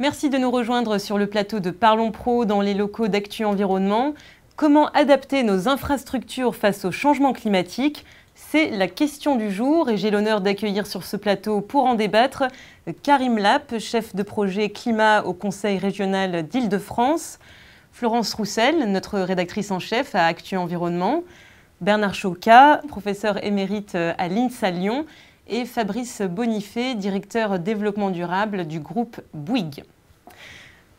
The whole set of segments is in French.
Merci de nous rejoindre sur le plateau de Parlons Pro dans les locaux d'Actu Environnement. Comment adapter nos infrastructures face au changement climatique? C'est la question du jour et j'ai l'honneur d'accueillir sur ce plateau pour en débattre Karim Lapp, chef de projet climat au Conseil régional d'Île-de-France, Florence Roussel, notre rédactrice en chef à Actu Environnement, Bernard Choca, professeur émérite à l'INSA Lyon, et Fabrice Bonifay, directeur développement durable du groupe Bouygues.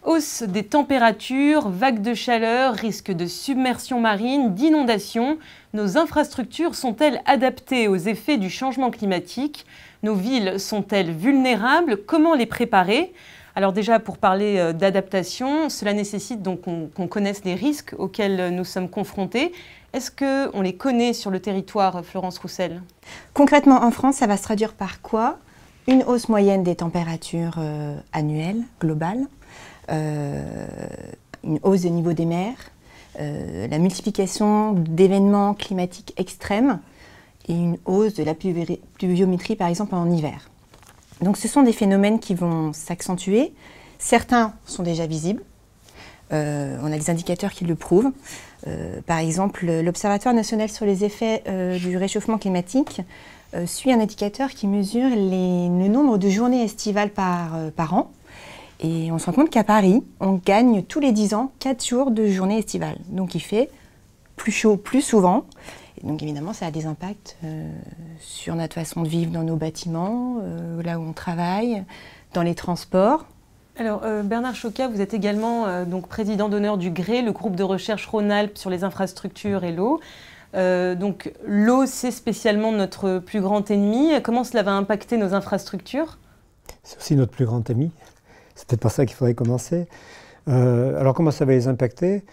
Hausse des températures, vagues de chaleur, risque de submersion marine, d'inondation. Nos infrastructures sont-elles adaptées aux effets du changement climatique? Nos villes sont-elles vulnérables? Comment les préparer? Alors déjà, pour parler d'adaptation, cela nécessite donc qu'on connaisse les risques auxquels nous sommes confrontés. Est-ce qu'on les connaît sur le territoire, Florence Roussel? Concrètement, en France, ça va se traduire par quoi? Une hausse moyenne des températures annuelles, globales, une hausse des niveaux des mers, la multiplication d'événements climatiques extrêmes et une hausse de la pluviométrie, par exemple, en hiver. Donc ce sont des phénomènes qui vont s'accentuer. Certains sont déjà visibles. On a des indicateurs qui le prouvent. Par exemple, l'Observatoire national sur les effets du réchauffement climatique suit un indicateur qui mesure le nombre de journées estivales par an. Et on se rend compte qu'à Paris, on gagne tous les 10 ans 4 jours de journée estivale. Donc il fait plus chaud plus souvent. Et donc évidemment, ça a des impacts sur notre façon de vivre dans nos bâtiments, là où on travaille, dans les transports. Alors Bernard Choca, vous êtes également donc président d'honneur du GRE, le groupe de recherche Rhône-Alpes sur les infrastructures et l'eau. Donc l'eau, c'est spécialement notre plus grand ennemi. Comment cela va impacter nos infrastructures? C'est aussi notre plus grand ami. C'est peut-être par ça qu'il faudrait commencer. Alors comment ça va les impacter?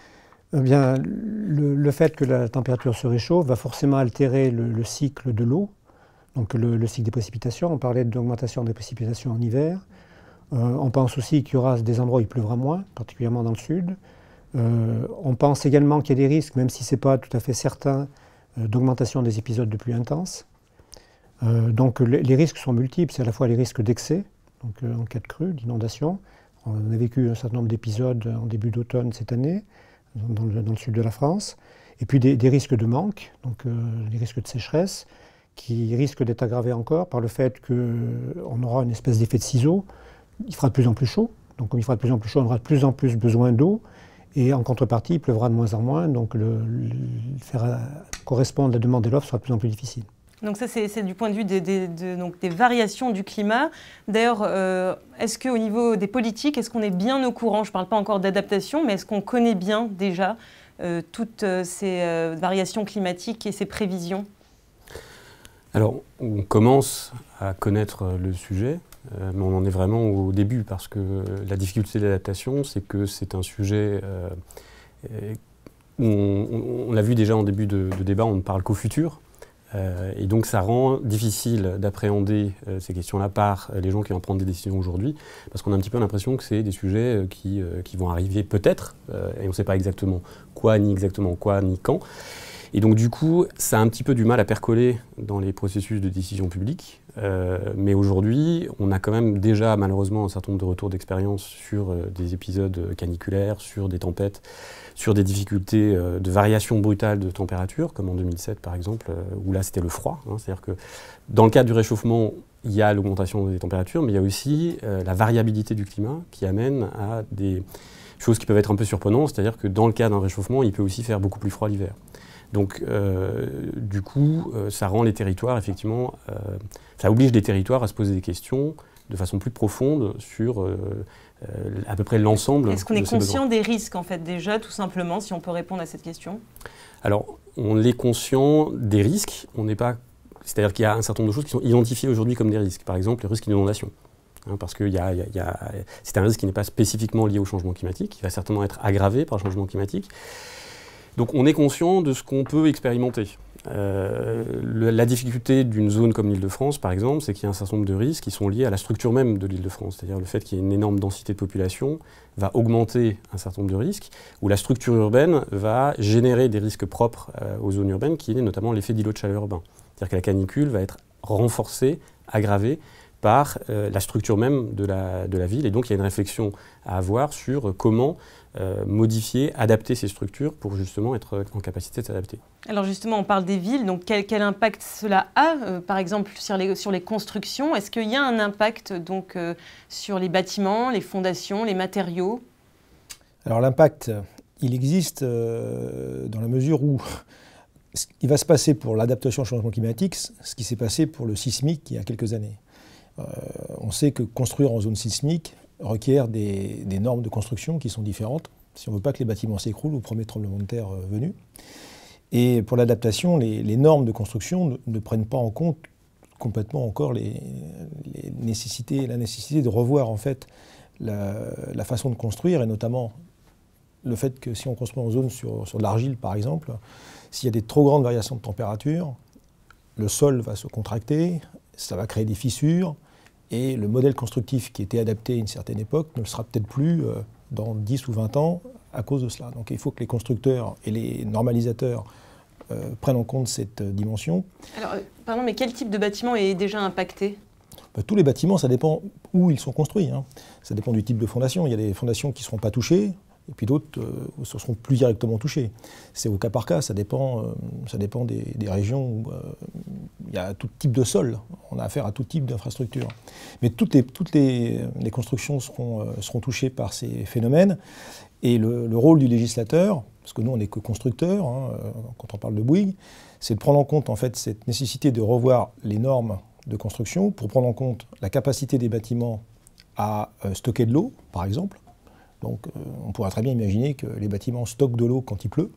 Eh bien, le fait que la température se réchauffe va forcément altérer le cycle de l'eau, donc le cycle des précipitations. On parlait d'augmentation des précipitations en hiver. On pense aussi qu'il y aura des endroits où il pleuvra moins, particulièrement dans le sud. On pense également qu'il y a des risques, même si ce n'est pas tout à fait certain, d'augmentation des épisodes de pluie intense. Donc les risques sont multiples. C'est à la fois les risques d'excès, donc en cas de crue, d'inondation. On a vécu un certain nombre d'épisodes en début d'automne cette année, dans le sud de la France. Et puis des risques de manque, donc des risques de sécheresse, qui risquent d'être aggravés encore par le fait qu'on aura une espèce d'effet de ciseau. Il fera de plus en plus chaud, donc comme il fera de plus en plus chaud, on aura de plus en plus besoin d'eau, et en contrepartie, il pleuvra de moins en moins, donc faire correspondre la demande et l'offre sera de plus en plus difficile. Donc ça, c'est du point de vue des variations du climat. D'ailleurs, est-ce qu'au niveau des politiques, est-ce qu'on est bien au courant? Je ne parle pas encore d'adaptation, mais est-ce qu'on connaît bien déjà toutes ces variations climatiques et ces prévisions? Alors, on commence à connaître le sujet. Mais on en est vraiment au début parce que la difficulté d'adaptation, c'est que c'est un sujet où on l'a vu déjà en début de débat, on ne parle qu'au futur. Et donc ça rend difficile d'appréhender ces questions-là par les gens qui vont prendre des décisions aujourd'hui, parce qu'on a un petit peu l'impression que c'est des sujets qui vont arriver peut-être, et on ne sait pas exactement quoi, ni quand. Et donc du coup, ça a un petit peu du mal à percoler dans les processus de décision publique. Mais aujourd'hui, on a quand même déjà malheureusement un certain nombre de retours d'expérience sur des épisodes caniculaires, sur des tempêtes, sur des difficultés de variation brutale de température, comme en 2007 par exemple, où là c'était le froid. C'est-à-dire que dans le cadre du réchauffement, il y a l'augmentation des températures, mais il y a aussi la variabilité du climat qui amène à des choses qui peuvent être un peu surprenantes, c'est-à-dire que dans le cas d'un réchauffement, il peut aussi faire beaucoup plus froid l'hiver. Donc, du coup, ça rend les territoires, effectivement, ça oblige les territoires à se poser des questions de façon plus profonde sur à peu près l'ensemble. Est-ce qu'on est conscient des risques, en fait, déjà, tout simplement, si on peut répondre à cette question? Alors, on est conscient des risques, on n'est pas... C'est-à-dire qu'il y a un certain nombre de choses qui sont identifiées aujourd'hui comme des risques. Par exemple, le risque d'inondation. Parce que c'est un risque qui n'est pas spécifiquement lié au changement climatique, qui va certainement être aggravé par le changement climatique. Donc on est conscient de ce qu'on peut expérimenter. La difficulté d'une zone comme l'Île-de-France, par exemple, c'est qu'il y a un certain nombre de risques qui sont liés à la structure même de l'Île-de-France. C'est-à-dire le fait qu'il y ait une énorme densité de population va augmenter un certain nombre de risques, où la structure urbaine va générer des risques propres aux zones urbaines, qui est notamment l'effet d'îlot de chaleur urbain. C'est-à-dire que la canicule va être renforcée, aggravée, par la structure même de la ville. Et donc il y a une réflexion à avoir sur comment modifier, adapter ces structures pour justement être en capacité de s'adapter. Alors justement, on parle des villes, donc quel impact cela a, par exemple, sur les constructions? Est-ce qu'il y a un impact donc, sur les bâtiments, les fondations, les matériaux? Alors l'impact, il existe dans la mesure où il va se passer pour l'adaptation au changement climatique ce qui s'est passé pour le sismique il y a quelques années. On sait que construire en zone sismique requiert des normes de construction qui sont différentes si on ne veut pas que les bâtiments s'écroulent au premier tremblement de terre venu. Et pour l'adaptation, les normes de construction ne prennent pas en compte complètement encore la nécessité de revoir en fait la façon de construire, et notamment le fait que si on construit en zone sur de l'argile par exemple, s'il y a des trop grandes variations de température, le sol va se contracter, ça va créer des fissures, et le modèle constructif qui était adapté à une certaine époque ne le sera peut-être plus dans 10 ou 20 ans à cause de cela. Donc il faut que les constructeurs et les normalisateurs prennent en compte cette dimension. Alors, pardon, mais quel type de bâtiment est déjà impacté? Tous les bâtiments, ça dépend où ils sont construits. Ça dépend du type de fondation. Il y a des fondations qui ne seront pas touchées, et puis d'autres seront plus directement touchées. C'est au cas par cas, ça dépend des régions où il y a tout type de sol. On a affaire à tout type d'infrastructure. Mais toutes les constructions seront touchées par ces phénomènes. Et le rôle du législateur, parce que nous on n'est que constructeurs, quand on parle de Bouygues, c'est de prendre en compte en fait cette nécessité de revoir les normes de construction pour prendre en compte la capacité des bâtiments à stocker de l'eau, par exemple. Donc on pourrait très bien imaginer que les bâtiments stockent de l'eau quand il pleut,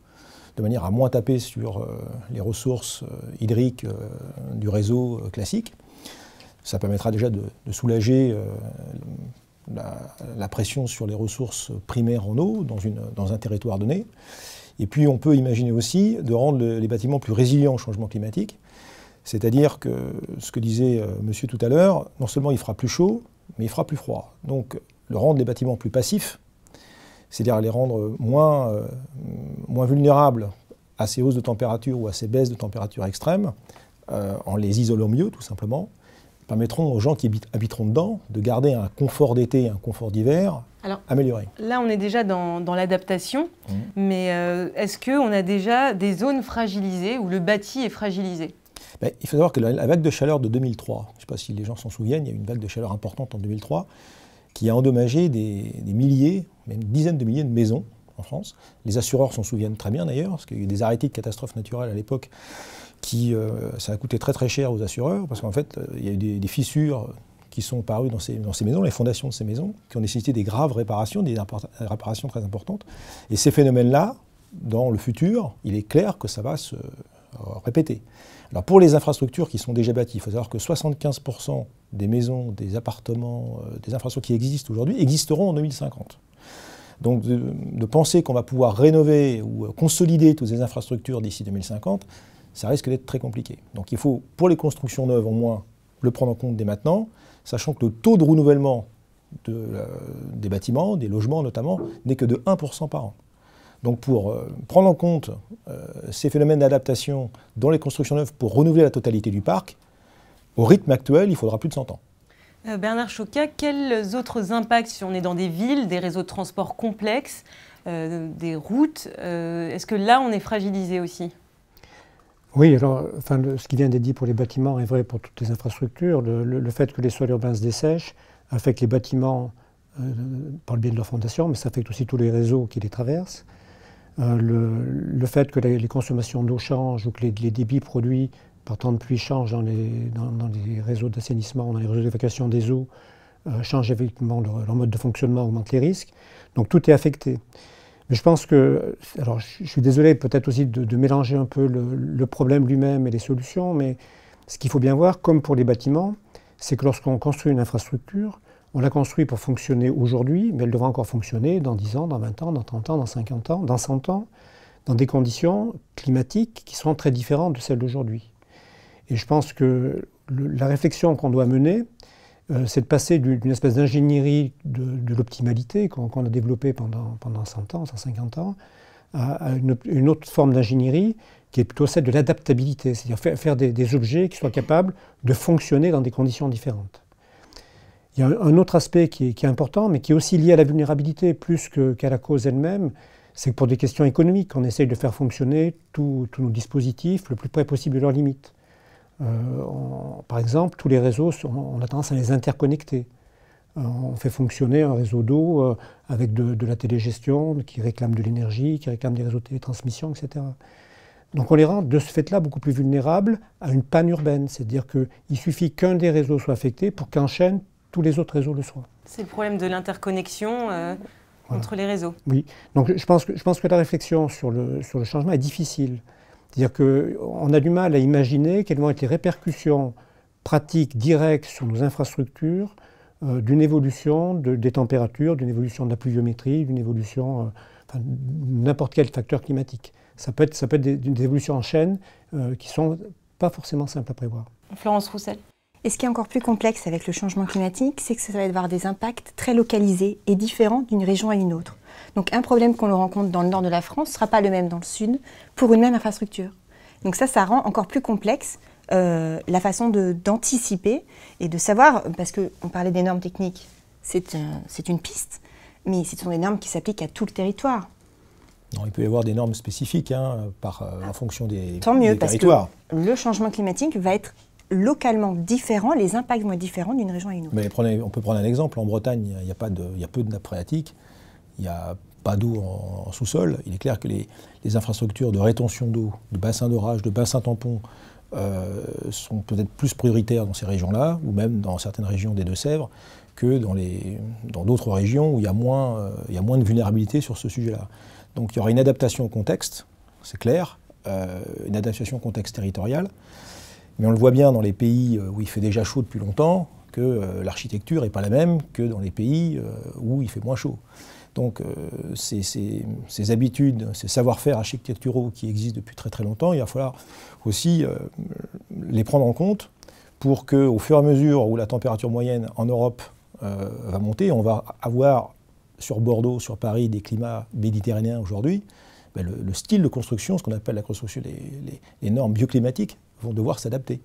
de manière à moins taper sur les ressources hydriques du réseau classique. Ça permettra déjà de soulager la pression sur les ressources primaires en eau dans un territoire donné. Et puis on peut imaginer aussi de rendre les bâtiments plus résilients au changement climatique. C'est-à-dire que ce que disait monsieur tout à l'heure, non seulement il fera plus chaud, mais il fera plus froid. Donc rendre les bâtiments plus passifs, c'est-à-dire les rendre moins vulnérables à ces hausses de température ou à ces baisses de température extrêmes, en les isolant mieux tout simplement, permettront aux gens qui habiteront dedans de garder un confort d'été, un confort d'hiver amélioré. Là, on est déjà dans l'adaptation, mais est-ce qu'on a déjà des zones fragilisées où le bâti est fragilisé? Il faut savoir que la vague de chaleur de 2003, je ne sais pas si les gens s'en souviennent, il y a eu une vague de chaleur importante en 2003 qui a endommagé des milliers, même dizaines de milliers de maisons en France. Les assureurs s'en souviennent très bien d'ailleurs, parce qu'il y a eu des arrêtés de catastrophes naturelles à l'époque ça a coûté très très cher aux assureurs, parce qu'en fait, il y a eu des fissures qui sont apparues dans ces maisons, les fondations de ces maisons, qui ont nécessité des graves réparations, des réparations très importantes. Et ces phénomènes-là, dans le futur, il est clair que ça va se répéter. Alors pour les infrastructures qui sont déjà bâties, il faut savoir que 75% des maisons, des appartements, des infrastructures qui existent aujourd'hui existeront en 2050. Donc de penser qu'on va pouvoir rénover ou consolider toutes ces infrastructures d'ici 2050, ça risque d'être très compliqué. Donc il faut, pour les constructions neuves au moins, le prendre en compte dès maintenant, sachant que le taux de renouvellement des bâtiments, des logements notamment, n'est que de 1% par an. Donc pour prendre en compte ces phénomènes d'adaptation dans les constructions neuves pour renouveler la totalité du parc, au rythme actuel, il faudra plus de 100 ans. Bernard Choquat, quels autres impacts, si on est dans des villes, des réseaux de transport complexes, des routes, est-ce que là on est fragilisé aussi? Oui, alors ce qui vient d'être dit pour les bâtiments est vrai pour toutes les infrastructures. Le fait que les sols urbains se dessèchent affecte les bâtiments par le biais de leur fondation, mais ça affecte aussi tous les réseaux qui les traversent. Le fait que les consommations d'eau changent ou que les débits produits par temps de pluie changent dans les réseaux d'assainissement, dans les réseaux d'évacuation des eaux, changent effectivement leur mode de fonctionnement, augmente les risques. Donc tout est affecté. Mais je pense que, alors je suis désolé peut-être aussi de mélanger un peu le problème lui-même et les solutions, mais ce qu'il faut bien voir, comme pour les bâtiments, c'est que lorsqu'on construit une infrastructure, on la construit pour fonctionner aujourd'hui, mais elle devra encore fonctionner dans 10 ans, dans 20 ans, dans 30 ans, dans 50 ans, dans 100 ans, dans des conditions climatiques qui seront très différentes de celles d'aujourd'hui. Et je pense que la réflexion qu'on doit mener, c'est de passer d'une espèce d'ingénierie de l'optimalité qu'on a développée pendant 100 ans, 150 ans, à une autre forme d'ingénierie qui est plutôt celle de l'adaptabilité, c'est-à-dire faire des objets qui soient capables de fonctionner dans des conditions différentes. Il y a un autre aspect qui est important, mais qui est aussi lié à la vulnérabilité plus qu'à la cause elle-même, c'est que pour des questions économiques, on essaye de faire fonctionner tous nos dispositifs le plus près possible de leurs limites. Par exemple, tous les réseaux, on a tendance à les interconnecter. On fait fonctionner un réseau d'eau avec de la télégestion qui réclame de l'énergie, qui réclame des réseaux de télétransmission, etc. Donc on les rend de ce fait-là beaucoup plus vulnérables à une panne urbaine. C'est-à-dire qu'il suffit qu'un des réseaux soit affecté pour qu'en chaîne, tous les autres réseaux le soient. C'est le problème de l'interconnexion entre les réseaux. Oui, donc je pense que la réflexion sur le changement est difficile. C'est-à-dire qu'on a du mal à imaginer quelles vont être les répercussions pratiques directes sur nos infrastructures d'une évolution des températures, d'une évolution de la pluviométrie, d'une évolution de n'importe quel facteur climatique. Ça peut être des évolutions en chaîne qui ne sont pas forcément simples à prévoir. Florence Roussel. Et ce qui est encore plus complexe avec le changement climatique, c'est que ça va avoir des impacts très localisés et différents d'une région à une autre. Donc un problème qu'on rencontre dans le nord de la France ne sera pas le même dans le sud pour une même infrastructure. Donc ça rend encore plus complexe la façon d'anticiper et de savoir, parce qu'on parlait des normes techniques, c'est une piste, mais ce sont des normes qui s'appliquent à tout le territoire. Non, il peut y avoir des normes spécifiques en fonction des territoires. Tant mieux, parce que le changement climatique va être localement différent, les impacts vont être différents d'une région à une autre. Mais on peut prendre un exemple. En Bretagne, il y a peu de nappes phréatiques, il n'y a pas d'eau en sous-sol. Il est clair que les infrastructures de rétention d'eau, de bassins d'orage, de bassins tampons sont peut-être plus prioritaires dans ces régions-là, ou même dans certaines régions des Deux-Sèvres, que dans d'autres régions où il y a moins de vulnérabilité sur ce sujet-là. Donc il y aura une adaptation au contexte, c'est clair, une adaptation au contexte territorial. Mais on le voit bien dans les pays où il fait déjà chaud depuis longtemps, que l'architecture n'est pas la même que dans les pays où il fait moins chaud. Donc ces habitudes, ces savoir-faire architecturaux qui existent depuis très très longtemps, il va falloir aussi les prendre en compte pour qu'au fur et à mesure où la température moyenne en Europe va monter, on va avoir sur Bordeaux, sur Paris, des climats méditerranéens aujourd'hui, le style de construction, ce qu'on appelle la construction, les normes bioclimatiques, vont devoir s'adapter.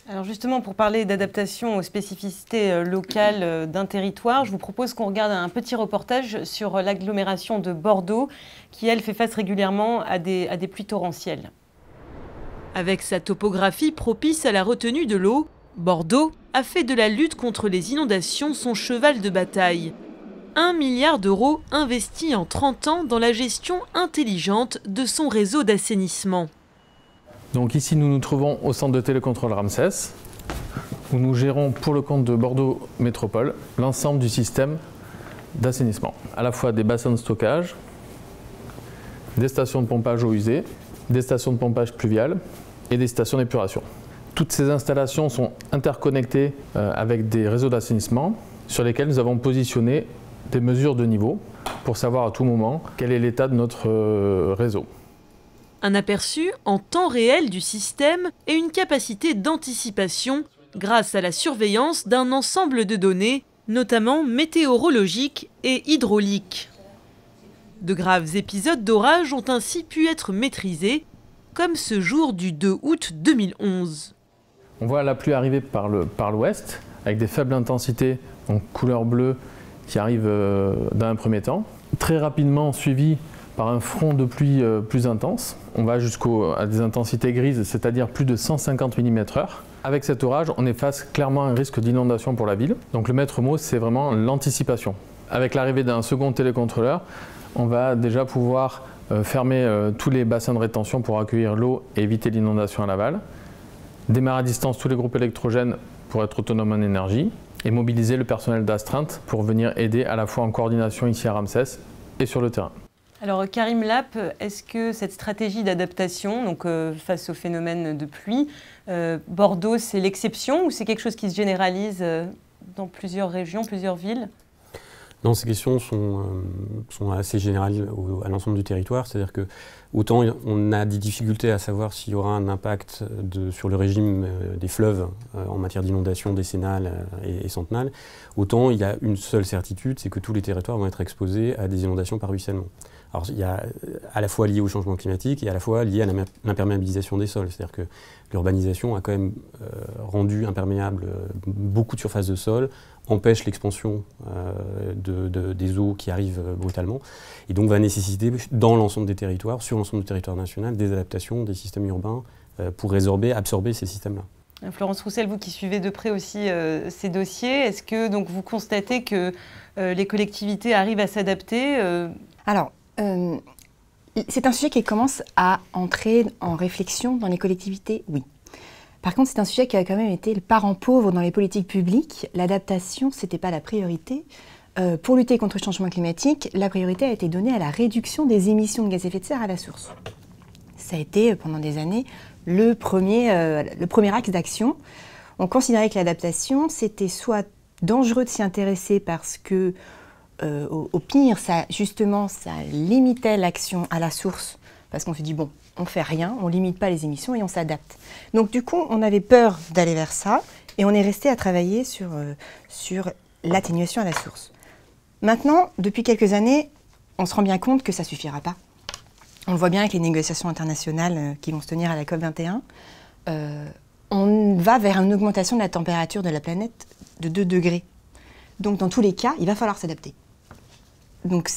Alors justement, pour parler d'adaptation aux spécificités locales d'un territoire, je vous propose qu'on regarde un petit reportage sur l'agglomération de Bordeaux, qui, elle, fait face régulièrement à des pluies torrentielles. Avec sa topographie propice à la retenue de l'eau, Bordeaux a fait de la lutte contre les inondations son cheval de bataille. 1 milliard d'euros investis en 30 ans dans la gestion intelligente de son réseau d'assainissement. Donc ici, nous nous trouvons au centre de télécontrôle Ramsès, où nous gérons pour le compte de Bordeaux Métropole l'ensemble du système d'assainissement. À la fois des bassins de stockage, des stations de pompage eau usée, des stations de pompage pluvial et des stations d'épuration. Toutes ces installations sont interconnectées avec des réseaux d'assainissement sur lesquels nous avons positionné des mesures de niveau pour savoir à tout moment quel est l'état de notre réseau. Un aperçu en temps réel du système et une capacité d'anticipation grâce à la surveillance d'un ensemble de données, notamment météorologiques et hydrauliques. De graves épisodes d'orage ont ainsi pu être maîtrisés, comme ce jour du 2 août 2011. On voit la pluie arriver par l'ouest, avec des faibles intensités en couleur bleue qui arrivent dans un premier temps, très rapidement suivi par un front de pluie plus intense. On va jusqu'à des intensités grises, c'est-à-dire plus de 150 mm/h. Avec cet orage, on est face clairement à un risque d'inondation pour la ville. Donc le maître mot, c'est vraiment l'anticipation. Avec l'arrivée d'un second télécontrôleur, on va déjà pouvoir fermer tous les bassins de rétention pour accueillir l'eau et éviter l'inondation à l'aval. Démarrer à distance tous les groupes électrogènes pour être autonome en énergie et mobiliser le personnel d'astreinte pour venir aider à la fois en coordination ici à Ramsès et sur le terrain. Alors Karim Lapp, est-ce que cette stratégie d'adaptation, donc face au phénomène de pluie, Bordeaux c'est l'exception ou c'est quelque chose qui se généralise dans plusieurs régions, plusieurs villes ? Non, ces questions sont assez générales à l'ensemble du territoire, c'est-à-dire que autant on a des difficultés à savoir s'il y aura un impact sur le régime des fleuves en matière d'inondation décennale et centenale, autant il y a une seule certitude, c'est que tous les territoires vont être exposés à des inondations par ruissellement. Alors il y a à la fois lié au changement climatique et à la fois lié à l'imperméabilisation des sols, c'est-à-dire que l'urbanisation a quand même rendu imperméable beaucoup de surfaces de sol empêche l'expansion des eaux qui arrivent brutalement, et donc va nécessiter dans l'ensemble des territoires, sur l'ensemble du territoire national, des adaptations des systèmes urbains pour absorber ces systèmes-là. Florence Roussel, vous qui suivez de près aussi ces dossiers, est-ce que donc, vous constatez que les collectivités arrivent à s'adapter Alors, c'est un sujet qui commence à entrer en réflexion dans les collectivités, oui. Par contre, c'est un sujet qui a quand même été le parent pauvre dans les politiques publiques. L'adaptation, ce n'était pas la priorité. Pour lutter contre le changement climatique, la priorité a été donnée à la réduction des émissions de gaz à effet de serre à la source. Ça a été, pendant des années, le premier axe d'action. On considérait que l'adaptation, c'était soit dangereux de s'y intéresser parce que, au pire, ça limitait l'action à la source, parce qu'on se dit, bon, on ne fait rien, on ne limite pas les émissions et on s'adapte. Donc du coup, on avait peur d'aller vers ça et on est resté à travailler sur l'atténuation à la source. Maintenant, depuis quelques années, on se rend bien compte que ça ne suffira pas. On le voit bien avec les négociations internationales qui vont se tenir à la COP21. On va vers une augmentation de la température de la planète de 2 degrés. Donc dans tous les cas, il va falloir s'adapter. Donc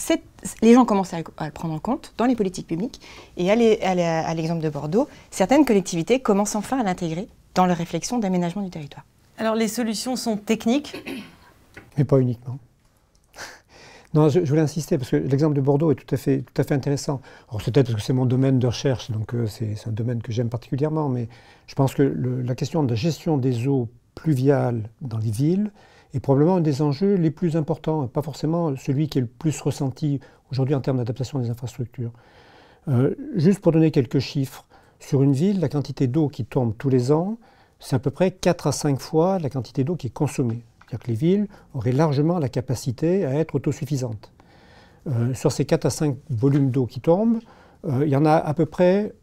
les gens commencent à le prendre en compte dans les politiques publiques. Et à l'exemple de Bordeaux, certaines collectivités commencent enfin à l'intégrer dans leur réflexion d'aménagement du territoire. Alors les solutions sont techniques. Mais pas uniquement. Non, je voulais insister parce que l'exemple de Bordeaux est tout à fait intéressant. Alors c'est peut-être parce que c'est mon domaine de recherche, donc c'est un domaine que j'aime particulièrement, mais je pense que la question de la gestion des eaux pluviales dans les villes est probablement un des enjeux les plus importants, pas forcément celui qui est le plus ressenti aujourd'hui en termes d'adaptation des infrastructures. Juste pour donner quelques chiffres, sur une ville, la quantité d'eau qui tombe tous les ans, c'est à peu près 4 à 5 fois la quantité d'eau qui est consommée. C'est-à-dire que les villes auraient largement la capacité à être autosuffisantes. Sur ces 4 à 5 volumes d'eau qui tombent, il y en a à peu près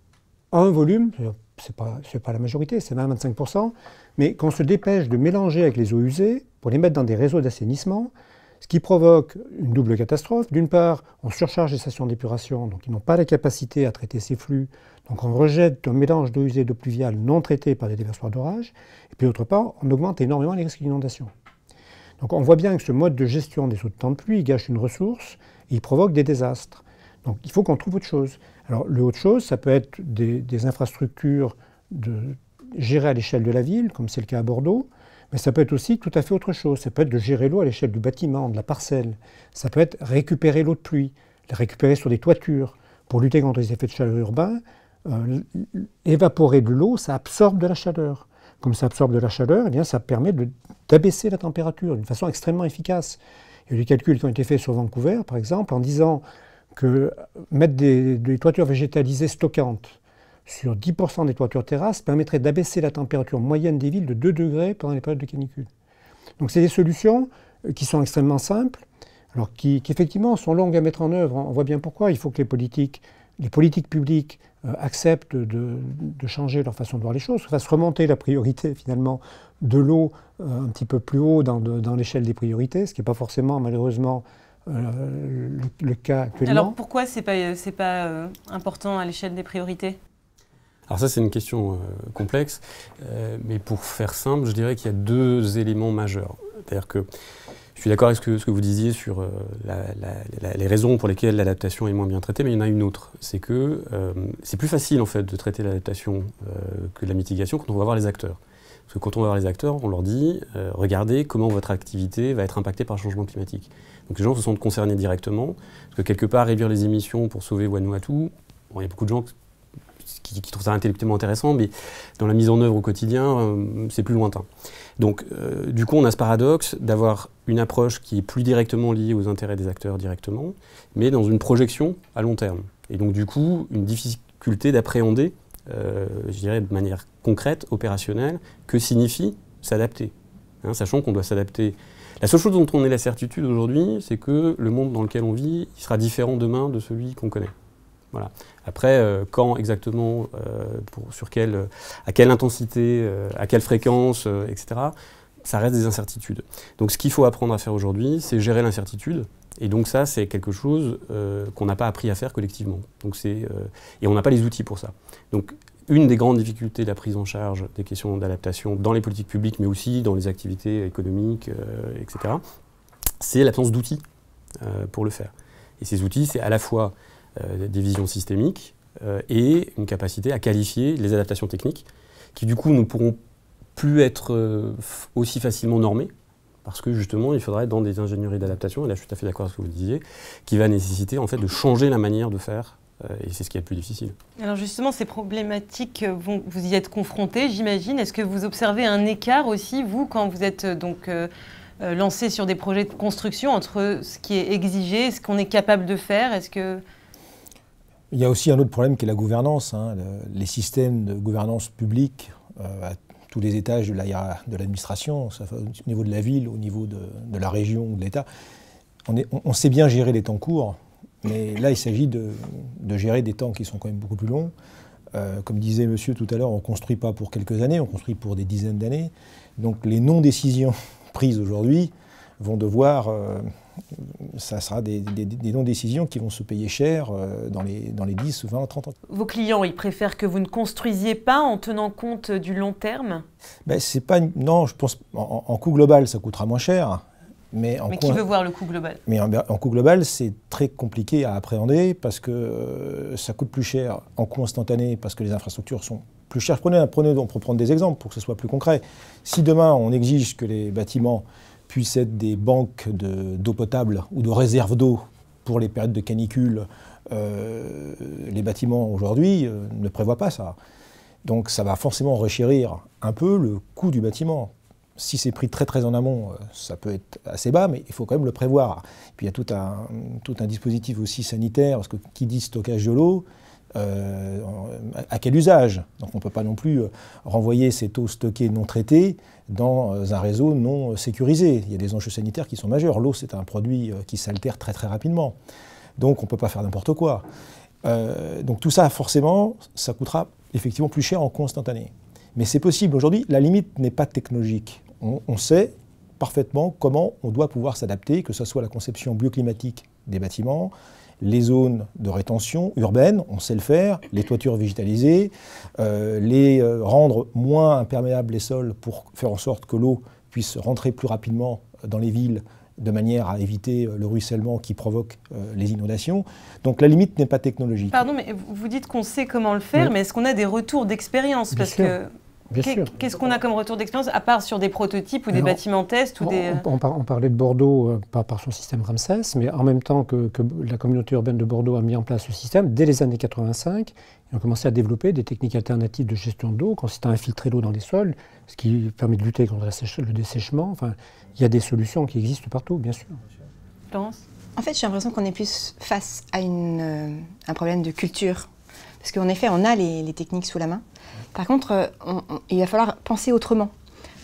un volume, c'est pas la majorité, c'est 20-25%, mais qu'on se dépêche de mélanger avec les eaux usées pour les mettre dans des réseaux d'assainissement, ce qui provoque une double catastrophe. D'une part, on surcharge les stations d'épuration, donc ils n'ont pas la capacité à traiter ces flux, donc on rejette un mélange d'eau usée et d'eau pluviale non traitée par des déversoirs d'orage, et puis d'autre part, on augmente énormément les risques d'inondation. Donc on voit bien que ce mode de gestion des eaux de temps de pluie gâche une ressource et il provoque des désastres. Donc il faut qu'on trouve autre chose. Alors le autre chose, ça peut être des infrastructures gérées à l'échelle de la ville, comme c'est le cas à Bordeaux, mais ça peut être aussi tout à fait autre chose. Ça peut être de gérer l'eau à l'échelle du bâtiment, de la parcelle. Ça peut être récupérer l'eau de pluie, la récupérer sur des toitures pour lutter contre les effets de chaleur urbains. Évaporer de l'eau, ça absorbe de la chaleur. Comme ça absorbe de la chaleur, eh bien, ça permet d'abaisser la température d'une façon extrêmement efficace. Il y a des calculs qui ont été faits sur Vancouver, par exemple, en disant que mettre des toitures végétalisées stockantes sur 10% des toitures terrasses permettrait d'abaisser la température moyenne des villes de 2 degrés pendant les périodes de canicule. Donc c'est des solutions qui sont extrêmement simples, alors qui effectivement sont longues à mettre en œuvre. On voit bien pourquoi. Il faut que les politiques publiques acceptent de changer leur façon de voir les choses, fassent remonter la priorité finalement de l'eau un petit peu plus haut dans l'échelle des priorités, ce qui n'est pas forcément malheureusement le cas actuellement. Alors pourquoi c'est pas important à l'échelle des priorités ? Alors ça c'est une question complexe, mais pour faire simple, je dirais qu'il y a 2 éléments majeurs. C'est-à-dire que je suis d'accord avec ce que vous disiez sur les raisons pour lesquelles l'adaptation est moins bien traitée, mais il y en a une autre. C'est que c'est plus facile en fait de traiter l'adaptation que la mitigation quand on va voir les acteurs. Parce que quand on va voir les acteurs, on leur dit regardez comment votre activité va être impactée par le changement climatique. Donc les gens se sentent concernés directement, parce que quelque part réduire les émissions pour sauver Vanuatu, bon, il y a beaucoup de gens qui trouvent ça intellectuellement intéressant, mais dans la mise en œuvre au quotidien, c'est plus lointain. Donc, du coup, on a ce paradoxe d'avoir une approche qui est plus directement liée aux intérêts des acteurs directement, mais dans une projection à long terme. Et donc, du coup, une difficulté d'appréhender, je dirais de manière concrète, opérationnelle, que signifie s'adapter. Hein, sachant qu'on doit s'adapter. La seule chose dont on ait la certitude aujourd'hui, c'est que le monde dans lequel on vit, il sera différent demain de celui qu'on connaît. Voilà. Après, quand exactement, à quelle intensité, à quelle fréquence, etc., ça reste des incertitudes. Donc ce qu'il faut apprendre à faire aujourd'hui, c'est gérer l'incertitude. Et donc ça, c'est quelque chose qu'on n'a pas appris à faire collectivement. Donc et on n'a pas les outils pour ça. Donc une des grandes difficultés de la prise en charge des questions d'adaptation dans les politiques publiques, mais aussi dans les activités économiques, etc., c'est l'absence d'outils pour le faire. Et ces outils, c'est à la fois des visions systémiques et une capacité à qualifier les adaptations techniques qui, du coup, ne pourront plus être aussi facilement normées parce que, justement, il faudrait être dans des ingénieries d'adaptation, et là, je suis tout à fait d'accord avec ce que vous disiez, qui va nécessiter, en fait, de changer la manière de faire. Et c'est ce qui est le plus difficile. Alors justement, ces problématiques, vous y êtes confrontés, j'imagine. Est-ce que vous observez un écart aussi, vous, quand vous êtes donc lancé sur des projets de construction, entre ce qui est exigé et ce qu'on est capable de faire? Est-ce que... Il y a aussi un autre problème qui est la gouvernance. Les systèmes de gouvernance publique à tous les étages de l'administration, au niveau de la ville, au niveau de la région ou de l'État, on sait bien gérer les temps courts. Mais là, il s'agit de gérer des temps qui sont quand même beaucoup plus longs. Comme disait monsieur tout à l'heure, on ne construit pas pour quelques années, on construit pour des dizaines d'années. Donc les non-décisions prises aujourd'hui vont devoir... ça sera des non-décisions qui vont se payer cher dans les 10, 20, 30 ans. Vos clients, ils préfèrent que vous ne construisiez pas en tenant compte du long terme? C'est pas, non, je pense en coût global, ça coûtera moins cher. Mais qui veut voir le coût global? Mais en coût global, c'est très compliqué à appréhender parce que ça coûte plus cher en coût instantané parce que les infrastructures sont plus chères. On peut prendre des exemples pour que ce soit plus concret. Si demain on exige que les bâtiments puissent être des banques d'eau potable ou de réserves d'eau pour les périodes de canicule, les bâtiments aujourd'hui ne prévoient pas ça. Donc ça va forcément renchérir un peu le coût du bâtiment. Si c'est pris très très en amont, ça peut être assez bas, mais il faut quand même le prévoir. Puis il y a tout un dispositif aussi sanitaire, parce que qui dit stockage de l'eau, à quel usage? Donc on ne peut pas non plus renvoyer cette eau stockée non traitée dans un réseau non sécurisé. Il y a des enjeux sanitaires qui sont majeurs. L'eau, c'est un produit qui s'altère très très rapidement. Donc on ne peut pas faire n'importe quoi. Donc tout ça, forcément, ça coûtera effectivement plus cher en coût instantané. Mais c'est possible. Aujourd'hui, la limite n'est pas technologique. On sait parfaitement comment on doit pouvoir s'adapter, que ce soit la conception bioclimatique des bâtiments, les zones de rétention urbaines, on sait le faire, les toitures végétalisées, rendre moins imperméables les sols pour faire en sorte que l'eau puisse rentrer plus rapidement dans les villes de manière à éviter le ruissellement qui provoque les inondations. Donc la limite n'est pas technologique. Pardon, mais vous dites qu'on sait comment le faire, mais est-ce qu'on a des retours d'expérience? Parce que qu'est-ce qu'on a comme retour d'expérience, à part sur des prototypes ou des bâtiments tests on parlait de Bordeaux par son système Ramsès, mais en même temps que la communauté urbaine de Bordeaux a mis en place ce système, dès les années 85, ils ont commencé à développer des techniques alternatives de gestion d'eau, consistant à infiltrer l'eau dans les sols, ce qui permet de lutter contre le dessèchement. Enfin, il y a des solutions qui existent partout, bien sûr. Florence? En fait, j'ai l'impression qu'on est plus face à un problème de culture. Parce qu'en effet, on a les techniques sous la main. Par contre, il va falloir penser autrement.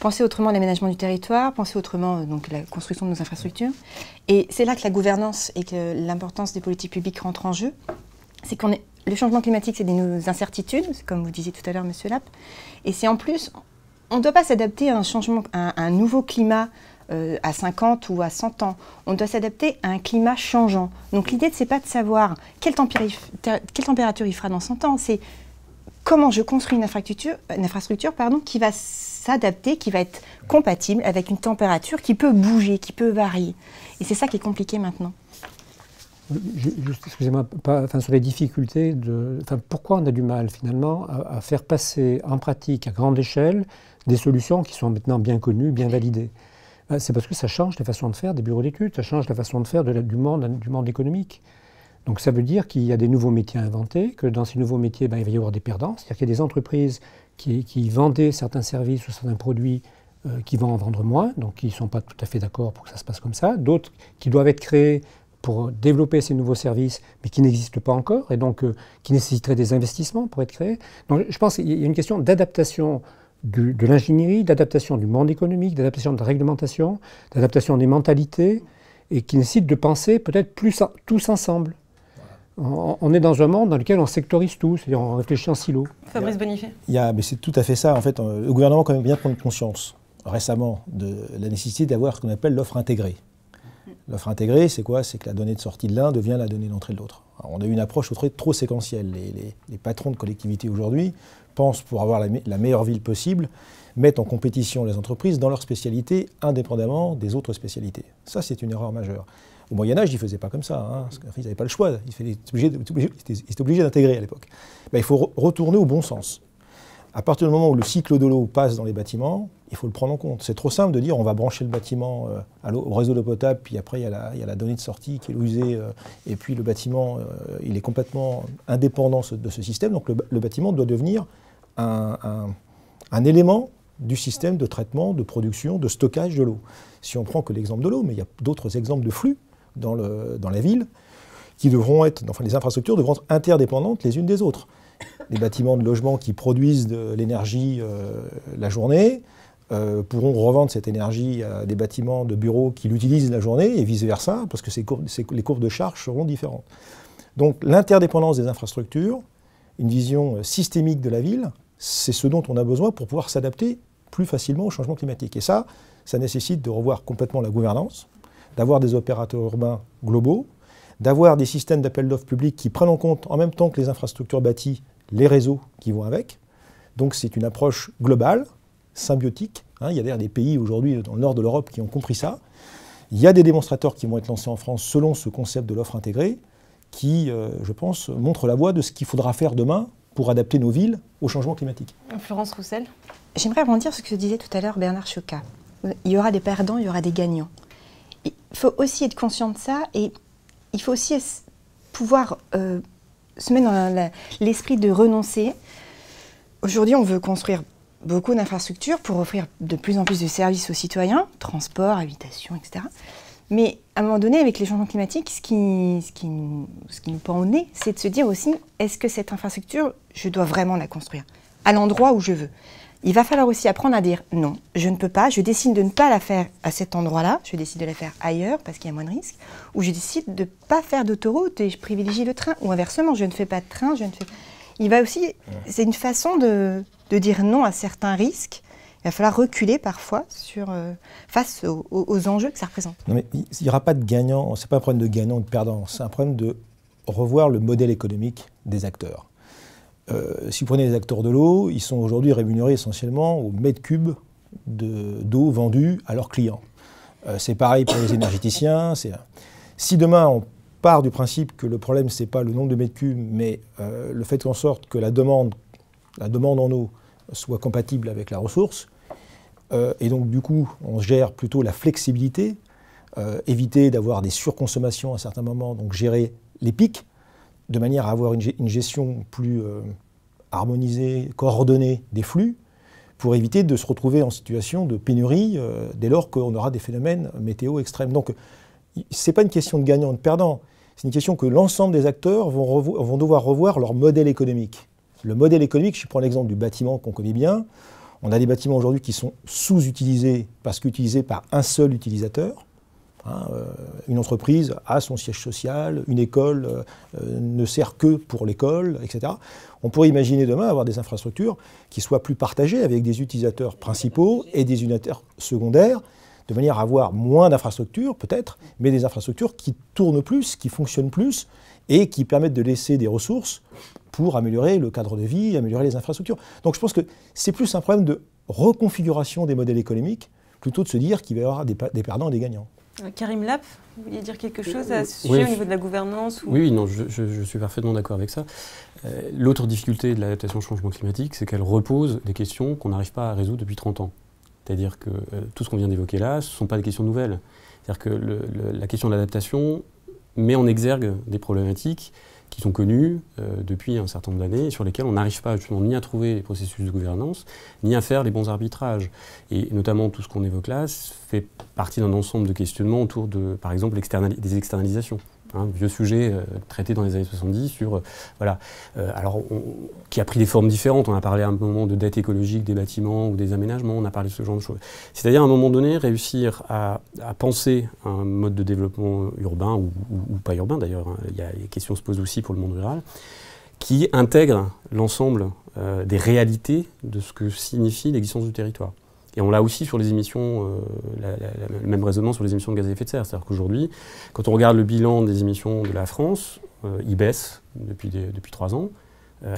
Penser autrement l'aménagement du territoire, penser autrement donc, la construction de nos infrastructures. Et c'est là que la gouvernance et que l'importance des politiques publiques rentrent en jeu. C'est le changement climatique, c'est des incertitudes, comme vous disiez tout à l'heure, Monsieur Lapp. Et c'est en plus, on ne doit pas s'adapter à un nouveau climat à 50 ou à 100 ans. On doit s'adapter à un climat changeant. Donc l'idée, ce n'est pas de savoir quelle température il fera dans 100 ans, c'est comment je construis une infrastructure qui va s'adapter, qui va être compatible avec une température qui peut bouger, qui peut varier. Et c'est ça qui est compliqué maintenant. Juste, excusez-moi, sur les difficultés, pourquoi on a du mal finalement à faire passer en pratique à grande échelle des solutions qui sont maintenant bien connues, bien validées? C'est parce que ça change les façons de faire des bureaux d'études, ça change la façon de faire du monde économique. Donc ça veut dire qu'il y a des nouveaux métiers inventés, que dans ces nouveaux métiers, il va y avoir des perdants. C'est-à-dire qu'il y a des entreprises qui vendaient certains services ou certains produits qui vont en vendre moins, donc qui ne sont pas tout à fait d'accord pour que ça se passe comme ça. D'autres qui doivent être créés pour développer ces nouveaux services, mais qui n'existent pas encore, et donc qui nécessiteraient des investissements pour être créés. Donc je pense qu'il y a une question d'adaptation de l'ingénierie, d'adaptation du monde économique, d'adaptation de la réglementation, d'adaptation des mentalités, et qui nécessite de penser peut-être plus tous ensemble. On est dans un monde dans lequel on sectorise tout, c'est-à-dire on réfléchit en silo. Fabrice Bonifay. Mais c'est tout à fait ça. En fait, le gouvernement a quand même bien prendre conscience récemment de la nécessité d'avoir ce qu'on appelle l'offre intégrée. L'offre intégrée, c'est quoi? C'est que la donnée de sortie de l'un devient la donnée d'entrée de l'autre. On a eu une approche trop séquentielle. Les patrons de collectivités aujourd'hui pensent, pour avoir la meilleure ville possible, mettent en compétition les entreprises dans leur spécialité, indépendamment des autres spécialités. Ça, c'est une erreur majeure. Au Moyen-Âge, ils ne faisaient pas comme ça, hein, parce qu'ils n'avaient pas le choix. Ils étaient obligés d'intégrer à l'époque. Il faut retourner au bon sens. À partir du moment où le cycle de l'eau passe dans les bâtiments, il faut le prendre en compte. C'est trop simple de dire on va brancher le bâtiment au réseau d'eau potable, puis après il y a la donnée de sortie qui est l'eau usée, et puis le bâtiment il est complètement indépendant de ce système. Donc le bâtiment doit devenir un élément du système de traitement, de production, de stockage de l'eau. Si on prend que l'exemple de l'eau, mais il y a d'autres exemples de flux dans la ville, qui devront être, enfin les infrastructures devront être interdépendantes les unes des autres. Les bâtiments de logement qui produisent de l'énergie la journée pourront revendre cette énergie à des bâtiments de bureaux qui l'utilisent la journée et vice-versa, parce que les courbes de charge seront différentes. Donc l'interdépendance des infrastructures, une vision systémique de la ville, c'est ce dont on a besoin pour pouvoir s'adapter plus facilement au changement climatique. Et ça nécessite de revoir complètement la gouvernance, d'avoir des opérateurs urbains globaux, d'avoir des systèmes d'appel d'offres publics qui prennent en compte, en même temps que les infrastructures bâties, les réseaux qui vont avec. Donc c'est une approche globale, symbiotique. Il y a d'ailleurs des pays aujourd'hui dans le nord de l'Europe qui ont compris ça. Il y a des démonstrateurs qui vont être lancés en France selon ce concept de l'offre intégrée qui, je pense, montre la voie de ce qu'il faudra faire demain pour adapter nos villes au changement climatique. Florence Roussel. J'aimerais rebondir sur ce que disait tout à l'heure Bernard Chocat. Il y aura des perdants, il y aura des gagnants. Il faut aussi être conscient de ça et il faut aussi pouvoir se mettre dans l'esprit de renoncer. Aujourd'hui, on veut construire beaucoup d'infrastructures pour offrir de plus en plus de services aux citoyens, transport, habitation, etc. Mais à un moment donné, avec les changements climatiques, ce qui nous pend au nez, c'est de se dire aussi, est-ce que cette infrastructure, je dois vraiment la construire à l'endroit où je veux? Il va falloir aussi apprendre à dire non, je ne peux pas, je décide de ne pas la faire à cet endroit-là, je décide de la faire ailleurs parce qu'il y a moins de risques, ou je décide de ne pas faire d'autoroute et je privilégie le train, ou inversement, je ne fais pas de train, Il va aussi, c'est une façon de dire non à certains risques. Il va falloir reculer parfois face aux enjeux que ça représente. Non mais il n'y aura pas de gagnant, ce n'est pas un problème de gagnant ou de perdant, c'est un problème de revoir le modèle économique des acteurs. Si vous prenez les acteurs de l'eau, ils sont aujourd'hui rémunérés essentiellement au mètre cube d'eau vendue à leurs clients. C'est pareil pour les énergéticiens. Si demain on part du principe que le problème c'est pas le nombre de mètres cubes, mais le fait qu'en sorte que la demande en eau soit compatible avec la ressource, et donc du coup on gère plutôt la flexibilité, éviter d'avoir des surconsommations à certains moments, donc gérer les pics, de manière à avoir une gestion plus harmonisée, coordonnée des flux, pour éviter de se retrouver en situation de pénurie dès lors qu'on aura des phénomènes météo extrêmes. Donc ce n'est pas une question de gagnant ou de perdant, c'est une question que l'ensemble des acteurs vont devoir revoir leur modèle économique. Le modèle économique, je prends l'exemple du bâtiment qu'on connaît bien, on a des bâtiments aujourd'hui qui sont sous-utilisés parce qu'utilisés par un seul utilisateur. Une entreprise a son siège social, une école ne sert que pour l'école, etc. On pourrait imaginer demain avoir des infrastructures qui soient plus partagées avec des utilisateurs principaux et des utilisateurs secondaires, de manière à avoir moins d'infrastructures peut-être, mais des infrastructures qui tournent plus, qui fonctionnent plus et qui permettent de laisser des ressources pour améliorer le cadre de vie, améliorer les infrastructures. Donc je pense que c'est plus un problème de reconfiguration des modèles économiques plutôt de se dire qu'il va y avoir des perdants et des gagnants. Karim Lapp, vous vouliez dire quelque chose à ce sujet au niveau de la gouvernance ou... Oui, non, je suis parfaitement d'accord avec ça. L'autre difficulté de l'adaptation au changement climatique, c'est qu'elle repose des questions qu'on n'arrive pas à résoudre depuis 30 ans. C'est-à-dire que tout ce qu'on vient d'évoquer là, ce ne sont pas des questions nouvelles. C'est-à-dire que la question de l'adaptation met en exergue des problématiques qui sont connues depuis un certain nombre d'années et sur lesquelles on n'arrive pas justement ni à trouver les processus de gouvernance, ni à faire les bons arbitrages. Et notamment tout ce qu'on évoque là fait partie d'un ensemble de questionnements autour de, par exemple, des externalisations. Vieux sujet traité dans les années 70 sur, qui a pris des formes différentes. On a parlé à un moment de dette écologique des bâtiments ou des aménagements, on a parlé de ce genre de choses. C'est-à-dire à un moment donné réussir à penser un mode de développement urbain ou pas urbain d'ailleurs, les questions se posent aussi pour le monde rural, qui intègre l'ensemble des réalités de ce que signifie l'existence du territoire. Et on l'a aussi sur les émissions, le même raisonnement sur les émissions de gaz à effet de serre. C'est-à-dire qu'aujourd'hui, quand on regarde le bilan des émissions de la France, il baisse depuis 3 ans,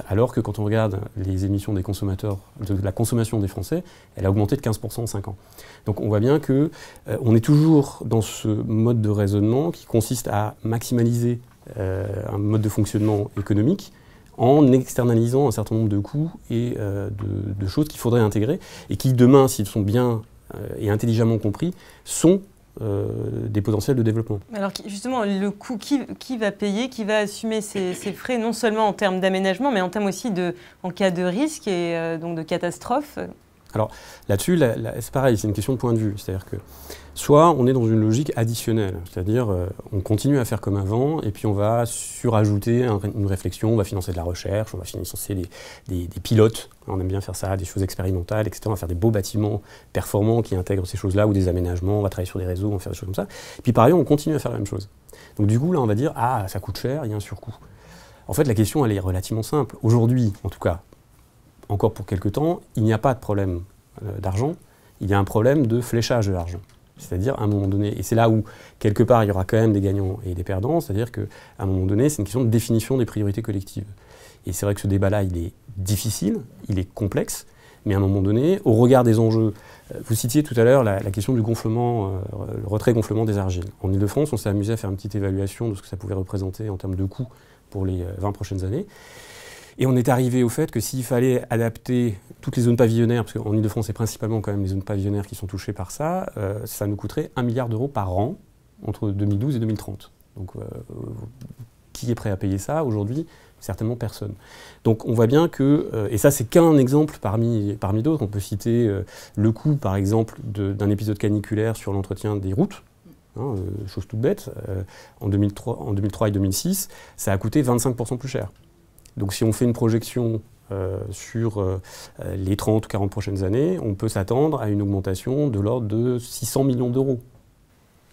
alors que quand on regarde les émissions des consommateurs, de la consommation des Français, elle a augmenté de 15% en 5 ans. Donc on voit bien qu'on est toujours dans ce mode de raisonnement qui consiste à maximaliser un mode de fonctionnement économique en externalisant un certain nombre de coûts et de choses qu'il faudrait intégrer et qui, demain, s'ils sont bien et intelligemment compris, sont des potentiels de développement. Alors justement, le coût, qui va payer, qui va assumer ces frais, non seulement en termes d'aménagement, mais en termes aussi en cas de risque et donc de catastrophe? Alors là-dessus, c'est pareil, c'est une question de point de vue. C'est-à-dire que soit on est dans une logique additionnelle, c'est-à-dire on continue à faire comme avant et puis on va surajouter une réflexion, on va financer de la recherche, on va financer des pilotes, on aime bien faire ça, des choses expérimentales, etc. On va faire des beaux bâtiments performants qui intègrent ces choses-là ou des aménagements, on va travailler sur des réseaux, on va faire des choses comme ça. Et puis par ailleurs, on continue à faire la même chose. Donc du coup, là, on va dire, ah, ça coûte cher, il y a un surcoût. En fait, la question, elle est relativement simple. Aujourd'hui, en tout cas, encore pour quelques temps, il n'y a pas de problème d'argent, il y a un problème de fléchage de l'argent. C'est-à-dire, à un moment donné, et c'est là où, quelque part, il y aura quand même des gagnants et des perdants, c'est-à-dire qu'à un moment donné, c'est une question de définition des priorités collectives. Et c'est vrai que ce débat-là, il est difficile, il est complexe, mais à un moment donné, au regard des enjeux, vous citiez tout à l'heure la question du gonflement, le retrait-gonflement des argiles. En Ile-de-France, on s'est amusé à faire une petite évaluation de ce que ça pouvait représenter en termes de coûts pour les 20 prochaines années. Et on est arrivé au fait que s'il fallait adapter toutes les zones pavillonnaires, parce qu'en Ile-de-France, c'est principalement quand même les zones pavillonnaires qui sont touchées par ça, ça nous coûterait 1 milliard d'euros par an entre 2012 et 2030. Donc, qui est prêt à payer ça aujourd'hui? Certainement personne. Donc on voit bien que, et ça c'est qu'un exemple parmi d'autres, on peut citer le coût par exemple d'un épisode caniculaire sur l'entretien des routes, chose toute bête, en 2003 et 2006, ça a coûté 25% plus cher. Donc si on fait une projection sur les 30 ou 40 prochaines années, on peut s'attendre à une augmentation de l'ordre de 600 millions d'euros.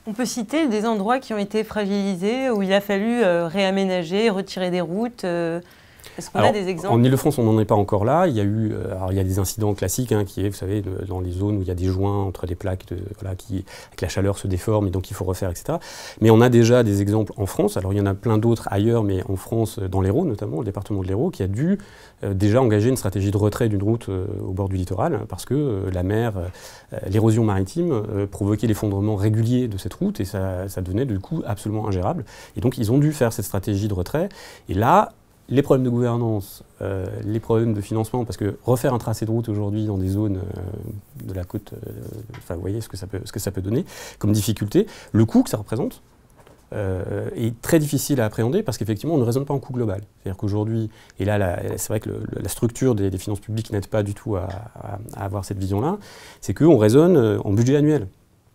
On peut citer des endroits qui ont été fragilisés, où il a fallu réaménager, retirer des routes. Est-ce qu'on a des exemples? En Ile-de-France, on n'en est pas encore là. Il y a eu, alors il y a des incidents classiques, qui est, vous savez, dans les zones où il y a des joints entre les plaques, qui, avec la chaleur, se déforment et donc il faut refaire, etc. Mais on a déjà des exemples en France. Alors il y en a plein d'autres ailleurs, mais en France, dans l'Hérault notamment, le département de l'Hérault, qui a dû déjà engager une stratégie de retrait d'une route au bord du littoral, parce que la mer, l'érosion maritime provoquait l'effondrement régulier de cette route et ça devenait du coup absolument ingérable. Et donc ils ont dû faire cette stratégie de retrait. Et là, les problèmes de gouvernance, les problèmes de financement, parce que refaire un tracé de route aujourd'hui dans des zones de la côte, vous voyez ce que ça peut donner comme difficulté, le coût que ça représente est très difficile à appréhender parce qu'effectivement on ne raisonne pas en coût global. C'est-à-dire qu'aujourd'hui, et là c'est vrai que la structure des finances publiques n'aide pas du tout à avoir cette vision-là, c'est qu'on raisonne en budget annuel.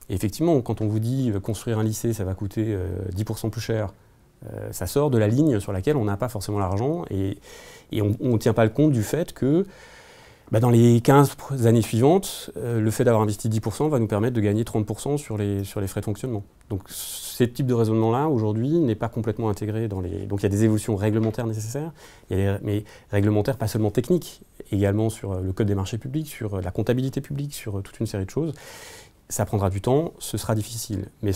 Et effectivement, quand on vous dit construire un lycée, ça va coûter 10% plus cher, ça sort de la ligne sur laquelle on n'a pas forcément l'argent et on ne tient pas le compte du fait que dans les 15 années suivantes, le fait d'avoir investi 10% va nous permettre de gagner 30% sur les frais de fonctionnement. Donc ce type de raisonnement-là, aujourd'hui, n'est pas complètement intégré dans les... Donc il y a des évolutions réglementaires nécessaires, mais réglementaires pas seulement techniques, également sur le code des marchés publics, sur la comptabilité publique, sur toute une série de choses. Ça prendra du temps, ce sera difficile. Mais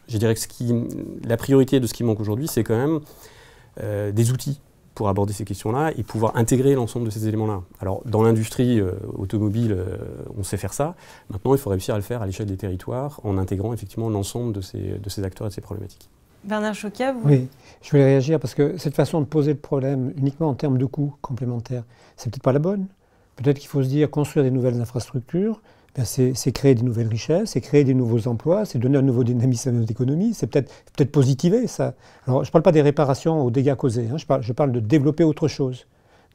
je dirais que la priorité de ce qui manque aujourd'hui, c'est quand même des outils pour aborder ces questions-là et pouvoir intégrer l'ensemble de ces éléments-là. Alors, dans l'industrie automobile, on sait faire ça. Maintenant, il faut réussir à le faire à l'échelle des territoires en intégrant effectivement l'ensemble de ces acteurs et de ces problématiques. Bernard Choquia, vous... Oui, je voulais réagir parce que cette façon de poser le problème uniquement en termes de coûts complémentaires, c'est peut-être pas la bonne. Peut-être qu'il faut se dire construire des nouvelles infrastructures, c'est créer des nouvelles richesses, c'est créer des nouveaux emplois, c'est donner un nouveau dynamisme à notre économie, c'est peut-être positiver ça. Alors je ne parle pas des réparations aux dégâts causés, je parle de développer autre chose.